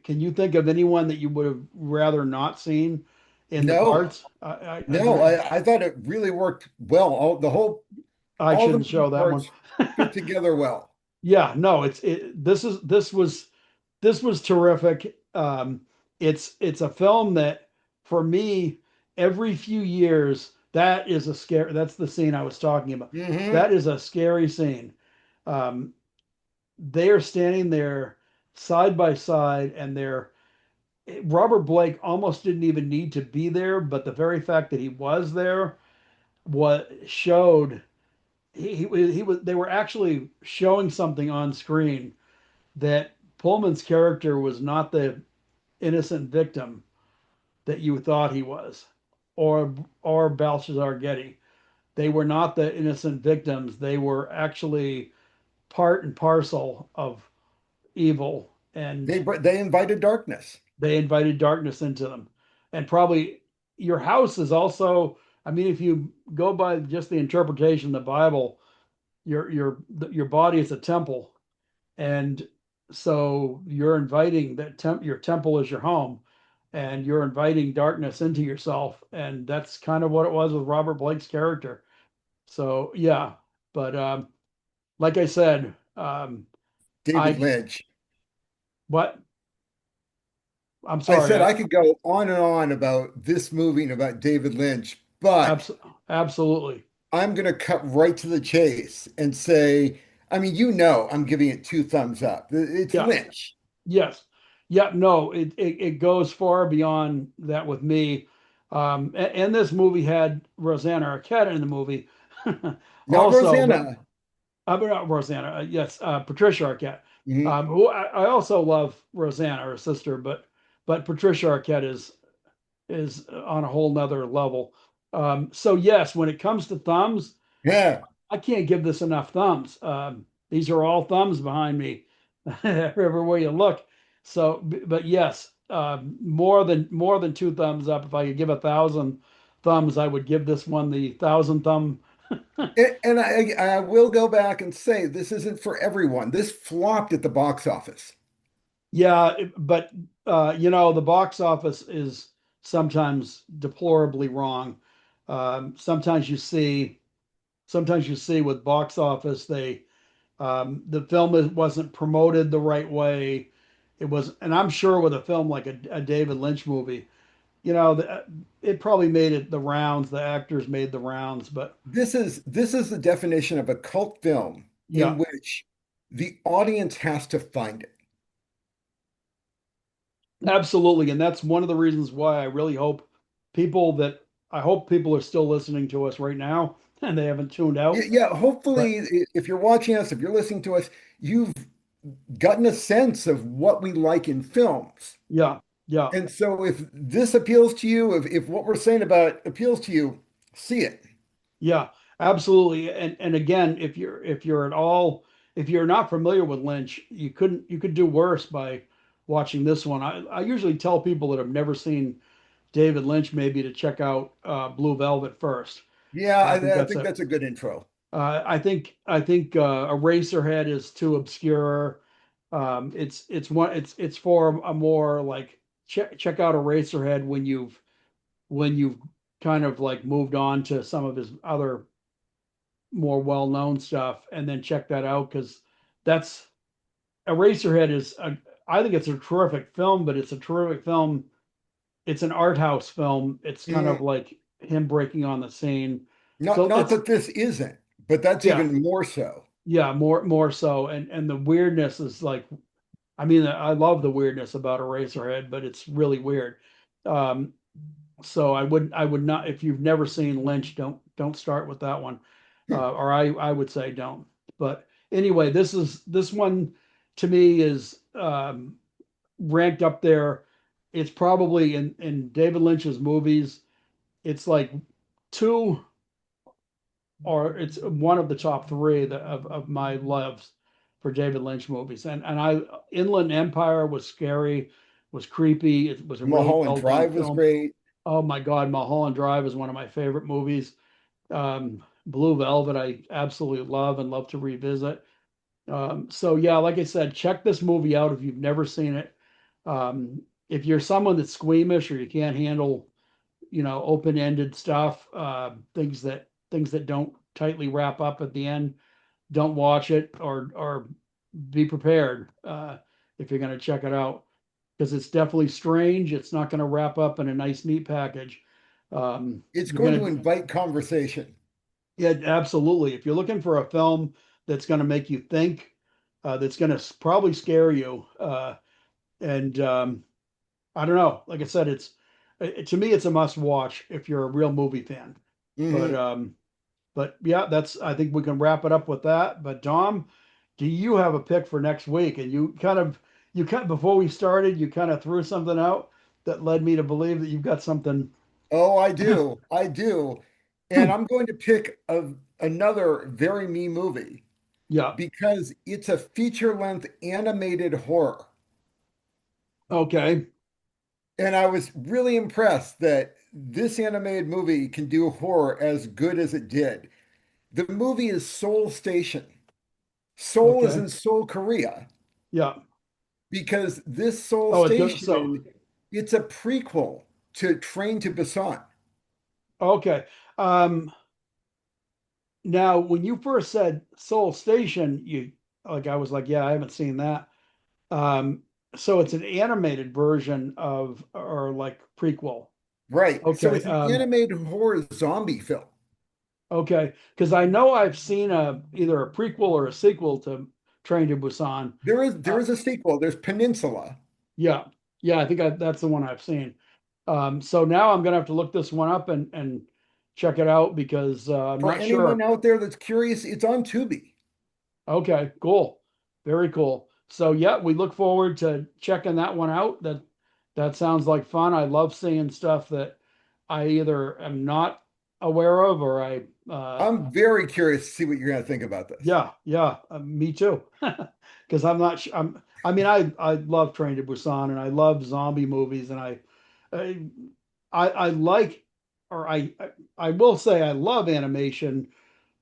can you think of anyone that you would have rather not seen in the No, parts? no, I thought it really worked well. I All the shouldn't movie show that one. parts fit together well. Yeah, no, this was terrific. It's a film that for me every few years that is a scare. That's the scene I was talking about. Hmm. That is a scary scene. Um, they are standing there side by side, and they're Robert Blake almost didn't even need to be there, but the very fact that he was there what showed he was they were actually showing something on screen that Pullman's character was not the innocent victim that you thought he was, or Belshazzar Getty. They were not the innocent victims. They were actually part and parcel of evil, and They invited darkness. they invited darkness into them. And probably your house is also. I mean, if you go by just the interpretation of the Bible, your body is a temple, and so you're inviting your temple is your home, and you're inviting darkness into yourself, and that's kind of what it was with Robert Blake's character. So yeah, but like I said, David I Lynch. what I'm I sorry, said I could go on and on about this movie and about David Lynch, but abs absolutely. I'm going to cut right to the chase and say, I mean, you know, I'm giving it two thumbs up. It's Yeah, Lynch. yes, yeah, no, it goes far beyond that with me. And this movie had Rosanna Arquette in the movie Not also, but Rosanna. not Rosanna. Yes, Patricia Arquette. Mhm. Who I also love Rosanna, her sister, but Patricia Arquette is on a whole nother level. So yes, when it comes to thumbs, Yeah. I can't give this enough thumbs. These are all thumbs behind me, everywhere you look. So, but yes, more than two thumbs up. If I could give 1,000 thumbs, I would give this one the 1,000 thumb. And I will go back and say this isn't for everyone. This flopped at the box office. Yeah, but the box office is sometimes deplorably wrong. Sometimes you see with box office the film wasn't promoted the right way. It was, and I'm sure with a film like a David Lynch movie, it probably made it the rounds. The actors made the rounds, but This is the definition of a cult film in yeah, which the audience has to find it. absolutely. And that's one of the reasons why I really hope people that I hope people are still listening to us right now and they haven't tuned out. Yeah, But hopefully, if you're watching us, if you're listening to us, you've gotten a sense of what we like in films. yeah, yeah, And so if this appeals to you, if what we're saying about it appeals to you, see it. yeah, absolutely. And again, if you're not familiar with Lynch, you could do worse by watching this one. I usually tell people that have never seen David Lynch maybe to check out Blue Velvet first. Yeah, I think I that's think a that's a good intro. I think Eraserhead is too obscure. It's for a more like check out Eraserhead when you've kind of like moved on to some of his other more well known stuff, and then check that out because that's Eraserhead I think it's a terrific film, but it's a terrific film. It's an art house film. It's kind of Mm, like him breaking on the scene. not So not it's that this isn't, but that's yeah, even more so. yeah, more so, and the weirdness is like, I mean, I love the weirdness about Eraserhead, but it's really weird. Um, so I would not if you've never seen Lynch, don't start with that one, Hmm. or I would say don't. But anyway, this one to me is ranked up there. It's probably in David Lynch's movies. It's like two, or it's one of the top three of my loves for David Lynch movies. And Inland Empire was scary, was creepy. It was a really Mulholland well done Drive was film. great. Oh my God, Mulholland Drive is one of my favorite movies. Blue Velvet, I absolutely love and love to revisit. So yeah, like I said, check this movie out if you've never seen it. If you're someone that's squeamish or you can't handle, open-ended stuff, things that don't tightly wrap up at the end, don't watch it, or be prepared if you're going to check it out, because it's definitely strange. It's not going to wrap up in a nice, neat package. It's You're going going to to, invite conversation. yeah, absolutely. If you're looking for a film that's going to make you think, that's going to probably scare you, and I don't know. Like I said, to me, it's a must watch if you're a real movie fan. But Hmm. um, but yeah, I think we can wrap it up with that. But Dom, do you have a pick for next week? And you kind of before we started, you kind of threw something out that led me to believe that you've got something. Oh, I do. I do. And I'm going to pick another very me movie Yeah. because it's a feature-length animated horror. Okay. And I was really impressed that this animated movie can do horror as good as it did. The movie is Seoul Station. Seoul is Okay. in Seoul, Korea, Yeah. because this Seoul Oh, it's good. So Station, it's a prequel to Train to Busan. okay. Um, Now, when you first said Soul Station, I was like, yeah, I haven't seen that. Um, so it's an animated version of, or like prequel. Right. So Okay. it's an animated horror zombie film. Okay. Because I know I've seen either a prequel or a sequel to Train to Busan. There is there Uh, is a sequel. There's Peninsula. yeah. Yeah, I think that's the one I've seen. So now I'm gonna have to look this one up and check it out because I'm For not anyone sure. out there that's curious, it's on Tubi. Okay, cool. Very cool. So yeah, we look forward to checking that one out. That sounds like fun. I love seeing stuff that I either am not aware of or I'm very curious to see what you're going to think about this. yeah, yeah, me too. Because I'm not su- I'm I mean I love Train to Busan and I love zombie movies and I I like or I will say I love animation,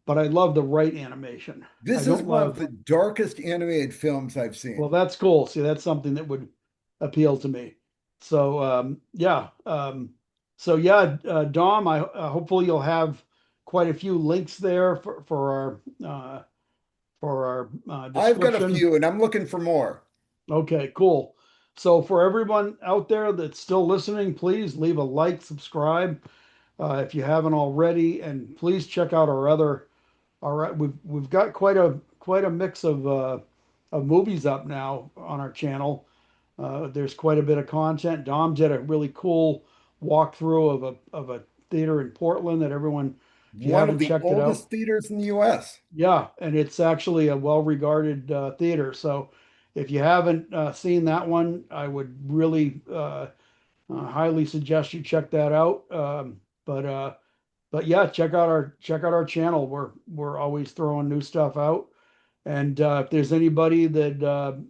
but I love the right animation. I This is don't one of love. the darkest animated films I've Well, seen. that's cool. See, that's something that would appeal to me. So, yeah. Dom, hopefully you'll have quite a few links there for our I've got a description. few and I'm looking for more. Okay, cool. So for everyone out there that's still listening, please leave a like, subscribe if you haven't already, and please check out our other. All right, we've got quite a mix of movies up now on our channel. There's quite a bit of content. Dom did a really cool walkthrough of a theater in Portland that everyone, if you One of haven't the checked it out, oldest theaters in the US. yeah, and it's actually a well-regarded theater. So if you haven't seen that one, I would really highly suggest you check that out. But yeah, check out our channel. We're always throwing new stuff out. And if there's anybody that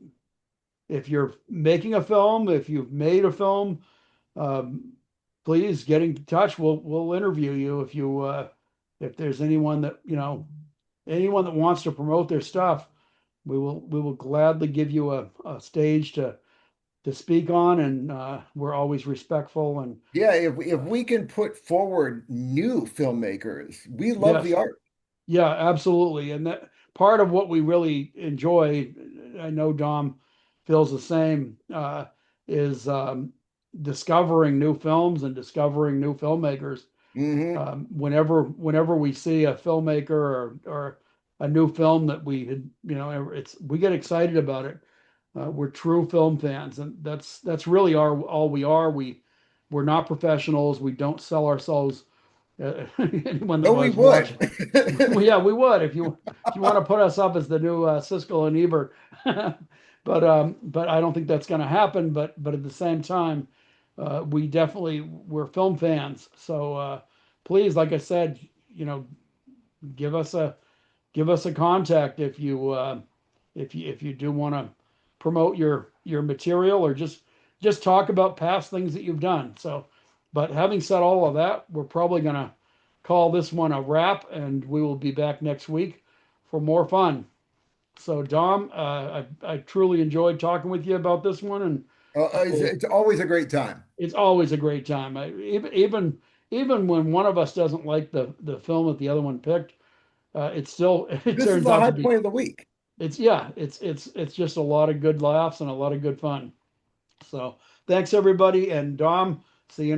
if you're making a film, if you've made a film, um, please get in touch. We'll interview you if there's anyone that wants to promote their stuff. We will gladly give you a stage to speak on, and we're always respectful and Yeah, if we can put forward new filmmakers, we love the yes. art. Yeah, absolutely. And that part of what we really enjoy, I know Dom feels the same, is discovering new films and discovering new filmmakers. Hmm. Whenever we see a filmmaker or a new film that we get excited about it. We're true film fans, and that's really all we are. We're not professionals. We don't sell ourselves. Anyone that Though we was would. watching. Well, yeah, we would if you want to put us up as the new Siskel and Ebert. but I don't think that's going to happen. But at the same time, we're film fans. So please, like I said, you know, give us a give us a contact if you do want to promote your material or just talk about past things that you've done. So, but having said all of that, we're probably going to call this one a wrap, and we will be back next week for more fun. So, Dom, I truly enjoyed talking with you about this one, and I will, It's always a great time. it's always a great time. Even when one of us doesn't like the film that the other one picked, it still it This is turns the out high to be point of the week. it's yeah it's just a lot of good laughs and a lot of good fun. So thanks everybody, and Dom, see you next.